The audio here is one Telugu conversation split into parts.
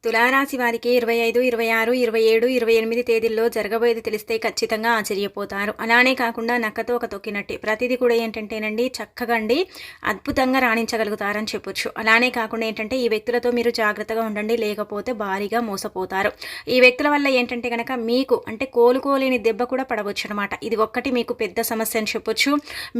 తులారాశి వారికి 25, 26, 27, 28 తేదీల్లో జరగబోయేది తెలిస్తే ఖచ్చితంగా ఆశ్చర్యపోతారు. అలానే కాకుండా నక్కతో ఒక తొక్కినట్టే ప్రతిదీ కూడా ఏంటంటేనండి చక్కగా అద్భుతంగా రాణించగలుగుతారని చెప్పొచ్చు. అలానే కాకుండా ఏంటంటే ఈ వ్యక్తులతో మీరు జాగ్రత్తగా ఉండండి, లేకపోతే భారీగా మోసపోతారు. ఈ వ్యక్తుల వల్ల ఏంటంటే కనుక మీకు కోలుకోలేని దెబ్బ కూడా పడవచ్చు అనమాట. ఇది ఒక్కటి మీకు పెద్ద సమస్య అని చెప్పొచ్చు.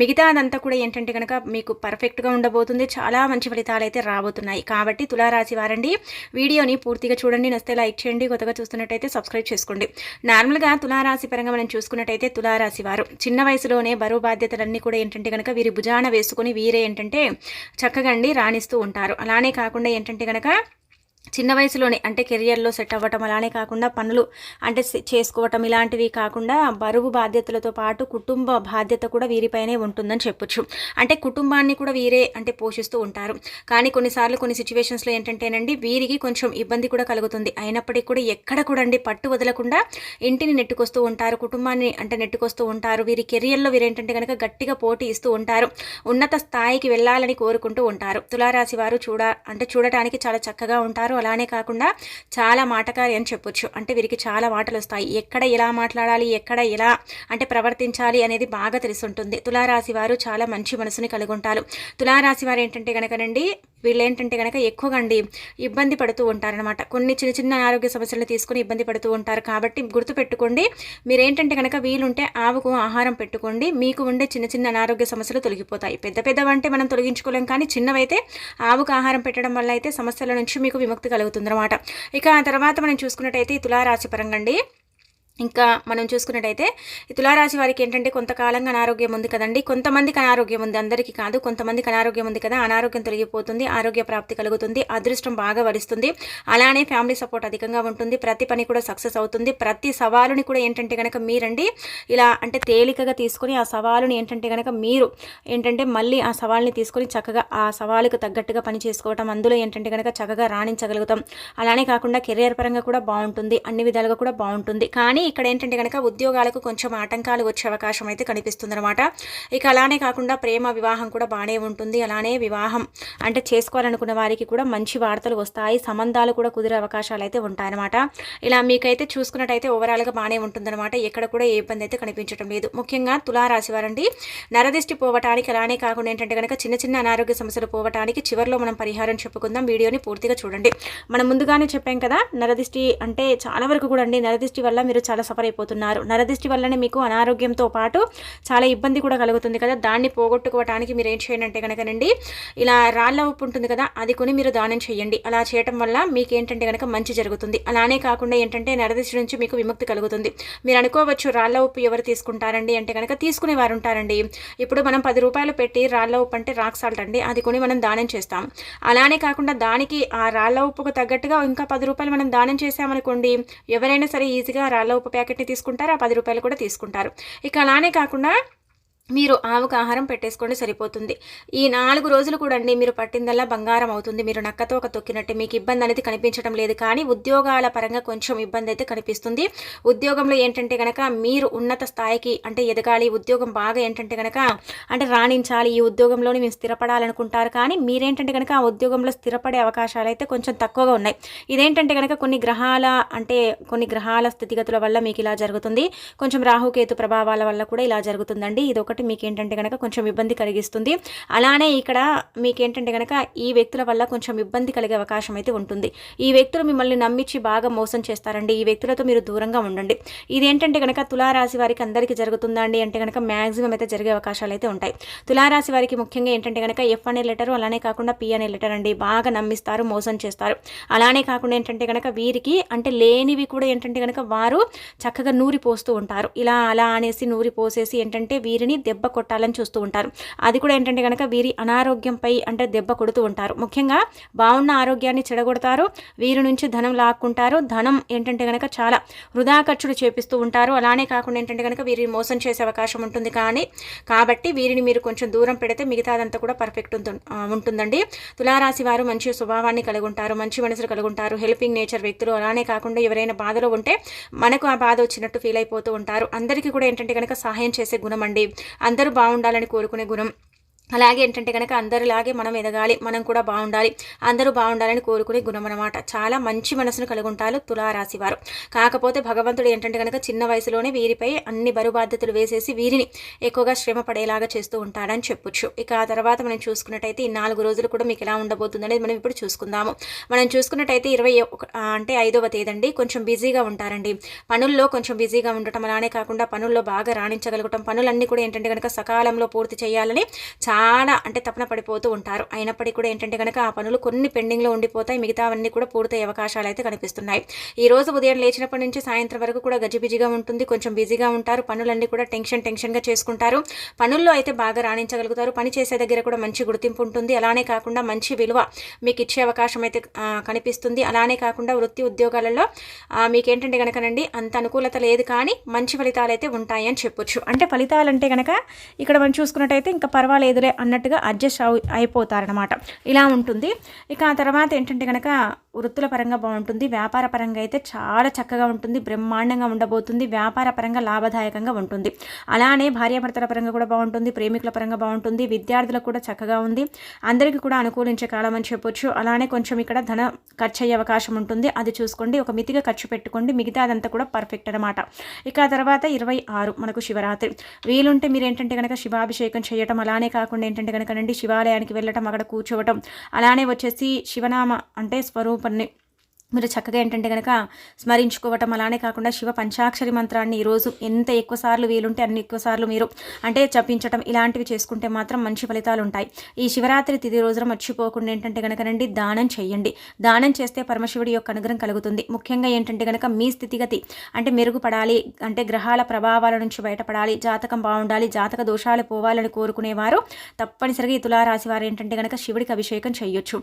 మిగతా అదంతా కూడా ఏంటంటే కనుక మీకు పర్ఫెక్ట్గా ఉండబోతుంది. చాలా మంచి ఫలితాలు అయితే రాబోతున్నాయి. కాబట్టి తులారాశి వారండి వీడియోని పూర్తిగా చూడండి, నచ్చితే లైక్ చేయండి, కొత్తగా చూస్తున్నట్టయితే సబ్స్క్రైబ్ చేసుకోండి. నార్మల్గా తులారాశి పరంగా మనం చూసుకున్నట్టయితే తులారాశి వారు చిన్న వయసులోనే బరువు బాధ్యతలన్నీ కూడా ఏంటంటే కనుక వీరి భుజాన వేసుకుని వీరే ఏంటంటే చక్కగా రాణిస్తూ ఉంటారు. అలానే కాకుండా ఏంటంటే కనుక చిన్న వయసులోనే అంటే కెరియర్లో సెట్ అవ్వటం, అలానే కాకుండా పనులు అంటే చేసుకోవటం ఇలాంటివి కాకుండా బరువు బాధ్యతలతో పాటు కుటుంబ బాధ్యత కూడా వీరిపైనే ఉంటుందని చెప్పొచ్చు. అంటే కుటుంబాన్ని కూడా వీరే అంటే పోషిస్తూ ఉంటారు. కానీ కొన్నిసార్లు కొన్ని సిచ్యువేషన్స్లో ఏంటంటేనండి వీరికి కొంచెం ఇబ్బంది కూడా కలుగుతుంది. అయినప్పటికీ కూడా ఎక్కడ కూడా పట్టు వదలకుండా ఇంటిని నెట్టుకొస్తూ ఉంటారు, కుటుంబాన్ని అంటే నెట్టుకొస్తూ ఉంటారు. వీరి కెరియర్లో వీరేంటంటే కనుక గట్టిగా పోటీ ఇస్తూ ఉంటారు, ఉన్నత స్థాయికి వెళ్ళాలని కోరుకుంటూ ఉంటారు. తులారాశి వారు చూడటానికి చాలా చక్కగా ఉంటారు. అలానే కాకుండా చాలా మాటకారి అని చెప్పొచ్చు. అంటే వీరికి చాలా మాటలు వస్తాయి. ఎక్కడ ఎలా మాట్లాడాలి, ఎక్కడ ఎలా అంటే ప్రవర్తించాలి అనేది బాగా తెలిసి ఉంటుంది. తులారాశి వారు చాలా మంచి మనసుని కలిగి ఉంటారు. తులారాశి వారు ఏంటంటే కనుకనండి వీళ్ళు ఏంటంటే కనుక ఎక్కువగా ఇబ్బంది పడుతూ ఉంటారనమాట. కొన్ని చిన్న చిన్న ఆరోగ్య సమస్యలను తీసుకుని ఇబ్బంది పడుతూ ఉంటారు. కాబట్టి గుర్తుపెట్టుకోండి, మీరేంటంటే కనుక వీలుంటే ఆవుకు ఆహారం పెట్టుకోండి, మీకు ఉండే చిన్న చిన్న అనారోగ్య సమస్యలు తొలగిపోతాయి. పెద్ద పెద్దవంటే మనం తొలగించుకోలేం, కానీ చిన్నవైతే ఆవుకు ఆహారం పెట్టడం వల్ల అయితే సమస్యల నుంచి మీకు విముక్తి కలుగుతుందన్నమాట. ఇక ఆ తర్వాత మనం చూసుకున్నట్టయితే ఈ తులారాశి పరంగా ఇంకా మనం చూసుకున్నట్టయితే ఈ తులారాశి వారికి ఏంటంటే కొంతకాలంగా అనారోగ్యం ఉంది కదండి. కొంతమందికి అనారోగ్యం ఉంది, అందరికీ కాదు. కొంతమందికి అనారోగ్యం ఉంది కదా, అనారోగ్యం తొలగిపోతుంది, ఆరోగ్య ప్రాప్తి కలుగుతుంది, అదృష్టం బాగా వరిస్తుంది. అలానే ఫ్యామిలీ సపోర్ట్ అధికంగా ఉంటుంది, ప్రతి పని కూడా సక్సెస్ అవుతుంది. ప్రతి సవాలుని కూడా ఏంటంటే కనుక మీరండి ఇలా అంటే తేలికగా తీసుకొని ఆ సవాలుని ఏంటంటే కనుక మీరు ఏంటంటే మళ్ళీ ఆ సవాల్ని తీసుకొని చక్కగా ఆ సవాలుకు తగ్గట్టుగా పని చేసుకోవటం, అందులో ఏంటంటే కనుక చక్కగా రాణించగలుగుతాం. అలానే కాకుండా కెరియర్ పరంగా కూడా బాగుంటుంది, అన్ని విధాలుగా కూడా బాగుంటుంది. కానీ ఇక్కడ ఏంటంటే కనుక ఉద్యోగాలకు కొంచెం ఆటంకాలు వచ్చే అవకాశం అయితే కనిపిస్తుంది అనమాట. ఇక అలానే కాకుండా ప్రేమ వివాహం కూడా బాగానే ఉంటుంది. అలానే వివాహం అంటే చేసుకోవాలనుకున్న వారికి కూడా మంచి వార్తలు వస్తాయి, సంబంధాలు కూడా కుదిరే అవకాశాలు అయితే ఉంటాయన్నమాట. ఇలా మీకైతే చూసుకున్నట్టయితే ఓవరాల్గా బాగానే ఉంటుందన్నమాట. ఎక్కడ కూడా ఏ ఇబ్బంది అయితే కనిపించడం లేదు. ముఖ్యంగా తులారాశి వారండి నరదిష్టి పోవటానికి, అలానే కాకుండా ఏంటంటే కనుక చిన్న చిన్న అనారోగ్య సమస్యలు పోవటానికి చివరిలో మనం పరిహారం చెప్పుకుందాం. వీడియోని పూర్తిగా చూడండి. మనం ముందుగానే చెప్పాం కదా, నరదిష్టి అంటే చాలా వరకు కూడా నరదిష్టి వల్ల మీరు చాలా సఫర్ అయిపోతున్నారు. నరదిష్టి వల్లనే మీకు అనారోగ్యంతో పాటు చాలా ఇబ్బంది కూడా కలుగుతుంది కదా. దాన్ని పోగొట్టుకోవడానికి మీరు ఏం చేయండి అంటే కనుకనండి ఇలా రాళ్ళ ఉప్పు ఉంటుంది కదా, అది కొని మీరు దానం చేయండి. అలా చేయటం వల్ల మీకు ఏంటంటే కనుక మంచి జరుగుతుంది. అలానే కాకుండా ఏంటంటే నరదిష్టి నుంచి మీకు విముక్తి కలుగుతుంది. మీరు అనుకోవచ్చు రాళ్ళ ఉప్పు ఎవరు తీసుకుంటారండి అంటే కనుక తీసుకునే వారు ఉంటారండి. ఇప్పుడు మనం 10 రూపాయలు పెట్టి రాళ్ళ ఉప్పు అంటే రాక్ సాల్ట్ అండి, అది కొని మనం దానం చేస్తాం. అలానే కాకుండా దానికి ఆ రాళ్ళ ఉప్పుకు తగ్గట్టుగా ఇంకా 10 రూపాయలు మనం దానం చేసామనుకోండి, ఎవరైనా సరే ఈజీగా రాళ్ళ ఉప్పు ప్యాకెట్ని తీసుకుంటారు, ఆ 10 రూపాయలు కూడా తీసుకుంటారు. ఇక అలానే కాకుండా మీరు ఆవుకు ఆహారం పెట్టేసుకోండి, సరిపోతుంది. ఈ 4 రోజులు కూడా మీరు పట్టిందల్లా బంగారం అవుతుంది. మీరు నక్కతో ఒక తొక్కినట్టే. మీకు ఇబ్బంది అనేది కనిపించడం లేదు, కానీ ఉద్యోగాల పరంగా కొంచెం ఇబ్బంది అయితే కనిపిస్తుంది. ఉద్యోగంలో ఏంటంటే కనుక మీరు ఉన్నత స్థాయికి అంటే ఎదగాలి, ఉద్యోగం బాగా ఏంటంటే కనుక అంటే రాణించాలి, ఈ ఉద్యోగంలోనే మీరు స్థిరపడాలనుకుంటారు. కానీ మీరేంటంటే కనుక ఆ ఉద్యోగంలో స్థిరపడే అవకాశాలు అయితే కొంచెం తక్కువగా ఉన్నాయి. ఇదేంటంటే కనుక కొన్ని గ్రహాల స్థితిగతుల వల్ల మీకు ఇలా జరుగుతుంది. కొంచెం రాహుకేతు ప్రభావాల వల్ల కూడా ఇలా జరుగుతుందండి. ఇది ఒకటి మీకు ఏంటంటే కనుక కొంచెం ఇబ్బంది కలిగిస్తుంది. అలానే ఇక్కడ మీకేంటంటే కనుక ఈ వ్యక్తుల వల్ల కొంచెం ఇబ్బంది కలిగే అవకాశం అయితే ఉంటుంది. ఈ వ్యక్తులు మిమ్మల్ని నమ్మించి బాగా మోసం చేస్తారండి. ఈ వ్యక్తులతో మీరు దూరంగా ఉండండి. ఇదేంటంటే కనుక తులారాశి వారికి అందరికీ జరుగుతుందా అండి అంటే కనుక మ్యాక్సిమం అయితే జరిగే అవకాశాలు అయితే ఉంటాయి. తులారాశి వారికి ముఖ్యంగా ఏంటంటే కనుక ఎఫ్ అనే లెటరు, అలానే కాకుండా పి అనే లెటర్ అండి, బాగా నమ్మిస్తారు, మోసం చేస్తారు. అలానే కాకుండా ఏంటంటే కనుక వీరికి అంటే లేనివి కూడా ఏంటంటే కనుక వారు చక్కగా నూరి పోస్తూ ఉంటారు. ఇలా అలా అనేసి నూరి పోసేసి ఏంటంటే వీరిని దెబ్బ కొట్టాలని చూస్తూ ఉంటారు. అది కూడా ఏంటంటే కనుక వీరి అనారోగ్యంపై అంటే దెబ్బ కొడుతూ ఉంటారు. ముఖ్యంగా బాగున్న ఆరోగ్యాన్ని చెడగొడతారు, వీరి నుంచి ధనం లాక్కుంటారు. ధనం ఏంటంటే కనుక చాలా వృధా ఖర్చులు చేపిస్తూ ఉంటారు. అలానే కాకుండా ఏంటంటే కనుక వీరిని మోసం చేసే అవకాశం ఉంటుంది. కాబట్టి వీరిని మీరు కొంచెం దూరం పెడితే మిగతాదంతా కూడా పర్ఫెక్ట్ ఉంటుందండి. తులారాశి వారు మంచి స్వభావాన్ని కలిగి ఉంటారు, మంచి మనసులు కలిగి ఉంటారు, హెల్పింగ్ నేచర్ వ్యక్తులు. అలానే కాకుండా ఎవరైనా బాధలో ఉంటే మనకు ఆ బాధ వచ్చినట్టు ఫీల్ అయిపోతూ ఉంటారు. అందరికీ కూడా ఏంటంటే కనుక సహాయం చేసే గుణం అండి, అందరూ బాగుండాలని కోరుకునే గుణం. అలాగే ఏంటంటే కనుక అందరిలాగే మనం ఎదగాలి, మనం కూడా బాగుండాలి, అందరూ బాగుండాలని కోరుకునే గుణం అనమాట. చాలా మంచి మనసును కలిగి ఉంటారు తులారాశి వారు. కాకపోతే భగవంతుడు ఏంటంటే కనుక చిన్న వయసులోనే వీరిపై అన్ని బరువు బాధ్యతలు వేసేసి వీరిని ఎక్కువగా శ్రమ పడేలాగా చేస్తూ ఉంటాడని చెప్పొచ్చు. ఇక ఆ తర్వాత మనం చూసుకున్నట్టయితే ఈ 4 రోజులు కూడా మీకు ఎలా ఉండబోతుంది అనేది మనం ఇప్పుడు చూసుకుందాము. మనం చూసుకున్నట్టయితే 5వ తేదీ కొంచెం బిజీగా ఉంటారండి. పనుల్లో కొంచెం బిజీగా ఉండటం, అలానే కాకుండా పనుల్లో బాగా రాణించగలగటం, పనులన్నీ కూడా ఏంటంటే కనుక సకాలంలో పూర్తి చేయాలని చాలా తపన పడిపోతూ ఉంటారు. అయినప్పటికీ కూడా ఏంటంటే కనుక ఆ పనులు కొన్ని పెండింగ్లో ఉండిపోతాయి, మిగతావన్నీ కూడా పూర్తయ్యే అవకాశాలు అయితే కనిపిస్తున్నాయి. ఈ రోజు ఉదయం లేచినప్పటి నుంచి సాయంత్రం వరకు కూడా గజిబిజిగా ఉంటుంది, కొంచెం బిజీగా ఉంటారు, పనులన్నీ కూడా టెన్షన్గా చేసుకుంటారు. పనుల్లో అయితే బాగా రాణించగలుగుతారు, పని చేసే దగ్గర కూడా మంచి గుర్తింపు ఉంటుంది, అలానే కాకుండా మంచి విలువ మీకు ఇచ్చే అవకాశం అయితే కనిపిస్తుంది. అలానే కాకుండా వృత్తి ఉద్యోగాలలో మీకేంటంటే కనుకనండి అంత అనుకూలత లేదు, కానీ మంచి ఫలితాలు అయితే ఉంటాయి అని చెప్పొచ్చు. అంటే ఫలితాలంటే కనుక ఇక్కడ మనం చూసుకున్నట్టయితే ఇంకా పర్వాలేదులే అన్నట్టుగా అడ్జస్ట్ అయిపోతారనమాట. ఇలా ఉంటుంది. ఇక ఆ తర్వాత ఏంటంటే కనుక వృత్తుల పరంగా బాగుంటుంది, వ్యాపార పరంగా అయితే చాలా చక్కగా ఉంటుంది, బ్రహ్మాండంగా ఉండబోతుంది, వ్యాపార పరంగా లాభదాయకంగా ఉంటుంది. అలానే భార్యాభర్తల పరంగా కూడా బాగుంటుంది, ప్రేమికుల పరంగా బాగుంటుంది, విద్యార్థులకు కూడా చక్కగా ఉంది, అందరికీ కూడా అనుకూలించే కాలం అని చెప్పొచ్చు. అలానే కొంచెం ఇక్కడ ధన ఖర్చు అయ్యే అవకాశం ఉంటుంది, అది చూసుకోండి, ఒక మితిగా ఖర్చు పెట్టుకోండి, మిగతా అదంతా కూడా పర్ఫెక్ట్ అనమాట. ఇక ఆ తర్వాత 26 మనకు శివరాత్రి. వీలుంటే మీరు ఏంటంటే కనుక శివాభిషేకం చేయటం, అలానే కాకుండా ఏంటంటే కనుక నండి శివాలయానికి వెళ్ళటం, అక్కడ కూర్చోవటం, అలానే వచ్చేసి శివనామ అంటే స్వరూపాన్ని మీరు చక్కగా ఏంటంటే కనుక స్మరించుకోవటం, అలానే కాకుండా శివ పంచాక్షరి మంత్రాన్ని ఈరోజు ఎంత ఎక్కువసార్లు వీలుంటే అన్ని ఎక్కువసార్లు మీరు జపించటం, ఇలాంటివి చేసుకుంటే మాత్రం మంచి ఫలితాలు ఉంటాయి. ఈ శివరాత్రి తిథి రోజున మర్చిపోకుండా ఏంటంటే కనుకనండి దానం చేయండి. దానం చేస్తే పరమశివుడి యొక్క అనుగ్రహం కలుగుతుంది. ముఖ్యంగా ఏంటంటే కనుక మీ స్థితిగతి మెరుగుపడాలి, గ్రహాల ప్రభావాల నుంచి బయటపడాలి, జాతకం బాగుండాలి, జాతక దోషాలు పోవాలని కోరుకునేవారు తప్పనిసరిగా ఈ తులారాశి వారు ఏంటంటే కనుక శివుడికి అభిషేకం చేయొచ్చు.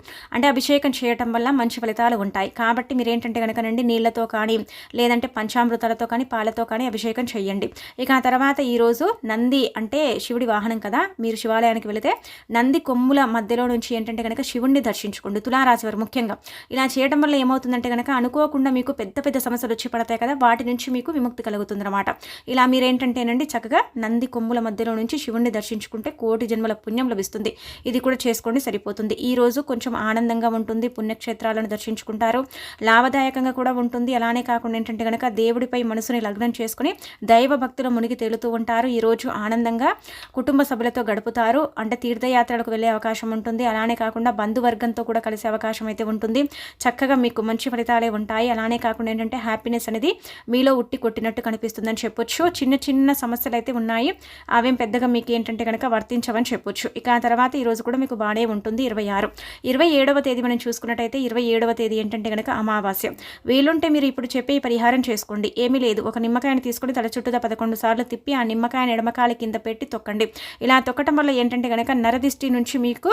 అభిషేకం చేయటం వల్ల మంచి ఫలితాలు ఉంటాయి. కాబట్టి మీరు ఏంటంటే కనుకనండి నీళ్లతో కానీ లేదంటే పంచామృతాలతో కానీ పాలతో కానీ అభిషేకం చేయండి. ఇక ఆ తర్వాత ఈరోజు నంది అంటే శివుడి వాహనం కదా, మీరు శివాలయానికి వెళితే నంది కొమ్ముల మధ్యలో నుంచి ఏంటంటే కనుక శివుణ్ణి దర్శించుకోండి తులారాశి వారు. ముఖ్యంగా ఇలా చేయడం వల్ల ఏమవుతుందంటే కనుక అనుకోకుండా మీకు పెద్ద పెద్ద సమస్యలు వచ్చి పడతాయి కదా, వాటి నుంచి మీకు విముక్తి కలుగుతుంది అనమాట. ఇలా మీరేంటంటేనండి చక్కగా నంది కొమ్ముల మధ్యలో నుంచి శివుణ్ణి దర్శించుకుంటే కోటి జన్మల పుణ్యం లభిస్తుంది. ఇది కూడా చేసుకోండి, సరిపోతుంది. ఈ రోజు కొంచెం ఆనందంగా ఉంటుంది, పుణ్యక్షేత్రాలను దర్శించుకుంటారు, లాభదాయకంగా కూడా ఉంటుంది. అలానే కాకుండా ఏంటంటే కనుక దేవుడిపై మనసుని లగ్నం చేసుకుని దైవ భక్తుల మునిగి తేలుతూ ఉంటారు. ఈరోజు ఆనందంగా కుటుంబ సభ్యులతో గడుపుతారు, తీర్థయాత్రలకు వెళ్ళే అవకాశం ఉంటుంది. అలానే కాకుండా బంధువర్గంతో కూడా కలిసే అవకాశం అయితే ఉంటుంది. చక్కగా మీకు మంచి ఫలితాలే ఉంటాయి. అలానే కాకుండా ఏంటంటే హ్యాపీనెస్ అనేది మీలో ఉట్టి కొట్టినట్టు కనిపిస్తుందని చెప్పొచ్చు. చిన్న చిన్న సమస్యలు అయితే ఉన్నాయి, అవేం పెద్దగా మీకు ఏంటంటే కనుక వర్తించవని చెప్పొచ్చు. ఇక ఆ తర్వాత ఈరోజు కూడా మీకు బాగానే ఉంటుంది. 27వ తేదీ మనం చూసుకున్నట్టయితే 27వ తేదీ ఏంటంటే కనుక అమావాస్య. వీలుంటే మీరు ఇప్పుడు చెప్పే ఈ పరిహారం చేసుకోండి. ఏమీ లేదు, ఒక నిమ్మకాయని తీసుకొని తల చుట్టూదా 11 సార్లు తిప్పి ఆ నిమ్మకాయని ఎడమకాలి కింద పెట్టి తొక్కండి. ఇలా తొక్కటం వల్ల ఏంటంటే కనుక నరదిష్టి నుంచి మీకు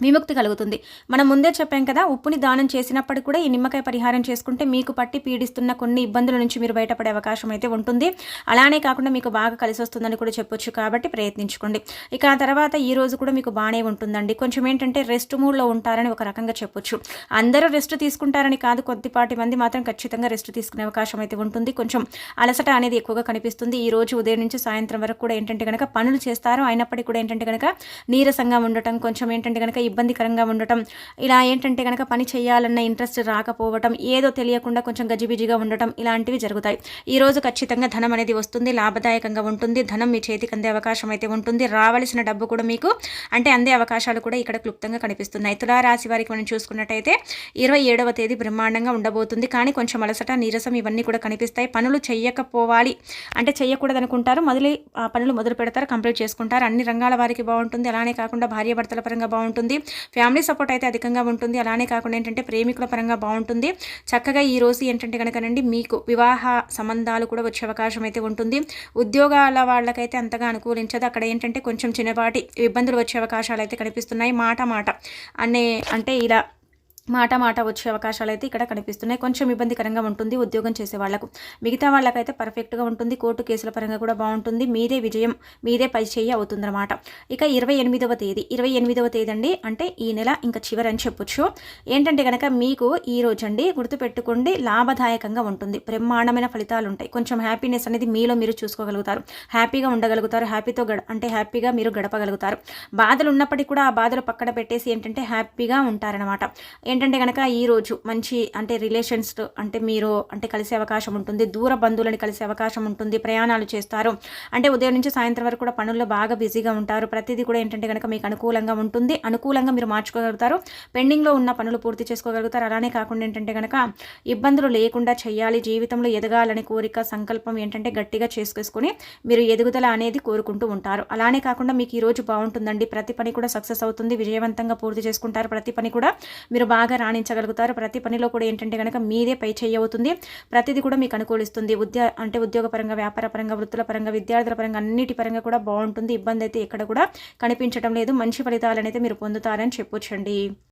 విముక్తి కలుగుతుంది. మనం ముందే చెప్పాం కదా, ఉప్పుని దానం చేసినప్పుడు కూడా ఈ నిమ్మకాయ పరిహారం చేసుకుంటే మీకు పట్టి పీడిస్తున్న కొన్ని ఇబ్బందుల నుంచి మీరు బయటపడే అవకాశం అయితే ఉంటుంది. అలానే కాకుండా మీకు బాగా కలిసి వస్తుందని కూడా చెప్పొచ్చు, కాబట్టి ప్రయత్నించుకోండి. ఇక ఆ తర్వాత ఈ రోజు కూడా మీకు బాగానే ఉంటుందండి. కొంచెం ఏంటంటే రెస్ట్ మూడ్లో ఉంటారని ఒక రకంగా చెప్పొచ్చు. అందరూ రెస్ట్ తీసుకుంటారని కాదు, కొద్దిపాటి మంది మాత్రం ఖచ్చితంగా రెస్ట్ తీసుకునే అవకాశం అయితే ఉంటుంది. కొంచెం అలసట అనేది ఎక్కువగా కనిపిస్తుంది. ఈ రోజు ఉదయం నుంచి సాయంత్రం వరకు కూడా ఏంటంటే కనుక పనులు చేస్తారు, అయినప్పటికీ కూడా ఏంటంటే కనుక నీరసంగా ఉండటం, కొంచెం ఏంటంటే కనుక ఇబ్బందికరంగా ఉండటం, ఇలా ఏంటంటే కనుక పని చేయాలన్న ఇంట్రెస్ట్ రాకపోవటం, ఏదో తెలియకుండా కొంచెం గజిబిజిగా ఉండటం, ఇలాంటివి జరుగుతాయి. ఈ రోజు ఖచ్చితంగా ధనం అనేది వస్తుంది, లాభదాయకంగా ఉంటుంది, ధనం మీ చేతికి అందే అవకాశం అయితే ఉంటుంది. రావాల్సిన డబ్బు కూడా మీకు అందే అవకాశాలు కూడా ఇక్కడ క్లుప్తంగా కనిపిస్తున్నాయి. తులారాశి వారికి మనం చూసుకున్నట్టయితే 27వ తేదీ బ్రహ్మాండంగా ఉండబోతుంది, కానీ కొంచెం అలసట, నీరసం ఇవన్నీ కూడా కనిపిస్తాయి. పనులు చేయకపోవాలి చేయకూడదు అనుకుంటారు, పనులు మొదలు పెడతారు, కంప్లీట్ చేసుకుంటారు. అన్ని రంగాల వారికి బాగుంటుంది. అలానే కాకుండా భార్యాభర్తల పరంగా బాగుంటుంది, ఫ్యామిలీ సపోర్ట్ అయితే అధికంగా ఉంటుంది. అలానే కాకుండా ఏంటంటే ప్రేమికుల పరంగా బాగుంటుంది. చక్కగా ఈ రోజు ఏంటంటే కనుకనండి మీకు వివాహ సంబంధాలు కూడా వచ్చే అవకాశం అయితే ఉంటుంది. ఉద్యోగాల వాళ్ళకైతే అంతగా అనుకూలించదు, అక్కడ ఏంటంటే కొంచెం చిన్నపాటి ఇబ్బందులు వచ్చే అవకాశాలు అయితే కనిపిస్తున్నాయి. మాట ఇలా మాట మాట వచ్చే అవకాశాలు అయితే ఇక్కడ కనిపిస్తున్నాయి. కొంచెం ఇబ్బందికరంగా ఉంటుంది ఉద్యోగం చేసే వాళ్ళకు. మిగతా వాళ్ళకైతే పర్ఫెక్ట్‌గా ఉంటుంది. కోర్టు కేసుల పరంగా కూడా బాగుంటుంది. మీదే విజయం, మీదే పై చేయి అవుతుందన్నమాట. ఇక 28వ తేదీ, 28వ తేదీ అండి, అంటే ఈ నెల ఇంకా చివరని చెప్పొచ్చు. ఏంటంటే గనక మీకు ఈ రోజండి గుర్తుపెట్టుకోండి, లాభదాయకంగా ఉంటుంది. బ్రహ్మాండమైన ఫలితాలు ఉంటాయి. కొంచెం హ్యాపీనెస్ అనేది మీలో మీరు చూసుకోగలుగుతారు. హ్యాపీగా ఉండగలుగుతారు. హ్యాపీగా మీరు గడపగలుగుతారు. బాధలు ఉన్నప్పటికీ కూడా ఆ బాధలు పక్కన పెట్టేసి ఏంటంటే హ్యాపీగా ఉంటారనమాట. ఏంటంటే కనుక ఈరోజు మంచి అంటే రిలేషన్స్ అంటే మీరు అంటే కలిసే అవకాశం ఉంటుంది. దూర బంధువులని కలిసే అవకాశం ఉంటుంది. ప్రయాణాలు చేస్తారు. అంటే ఉదయం నుంచి సాయంత్రం వరకు కూడా పనుల్లో బాగా బిజీగా ఉంటారు. ప్రతిదీ కూడా ఏంటంటే కనుక మీకు అనుకూలంగా ఉంటుంది. అనుకూలంగా మీరు మార్చుకోగలుగుతారు. పెండింగ్లో ఉన్న పనులు పూర్తి చేసుకోగలుగుతారు. అలానే కాకుండా ఏంటంటే కనుక ఇబ్బందులు లేకుండా చేయాలి, జీవితంలో ఎదగాలని కోరిక సంకల్పం ఏంటంటే గట్టిగా చేసుకొని మీరు ఎదుగుదల అనేది కోరుకుంటూ ఉంటారు. అలానే కాకుండా మీకు ఈరోజు బాగుంటుందండి. ప్రతి పని కూడా సక్సెస్ అవుతుంది. విజయవంతంగా పూర్తి చేసుకుంటారు. ప్రతి పని కూడా మీరు బాగా రాణించగలుగుతారు. ప్రతి పనిలో కూడా ఏంటంటే కనుక మీదే పై చేయి అవుతుంది. ప్రతిదీ కూడా మీకు అనుకూలిస్తుంది. ఉద్యోగ పరంగా, వ్యాపార పరంగా, వృత్తుల పరంగా, విద్యార్థుల పరంగా అన్నిటి పరంగా కూడా బాగుంటుంది. ఇబ్బంది అయితే ఎక్కడ కూడా కనిపించడం లేదు. మంచి ఫలితాలను అయితే మీరు పొందుతారని చెప్పొచ్చండి.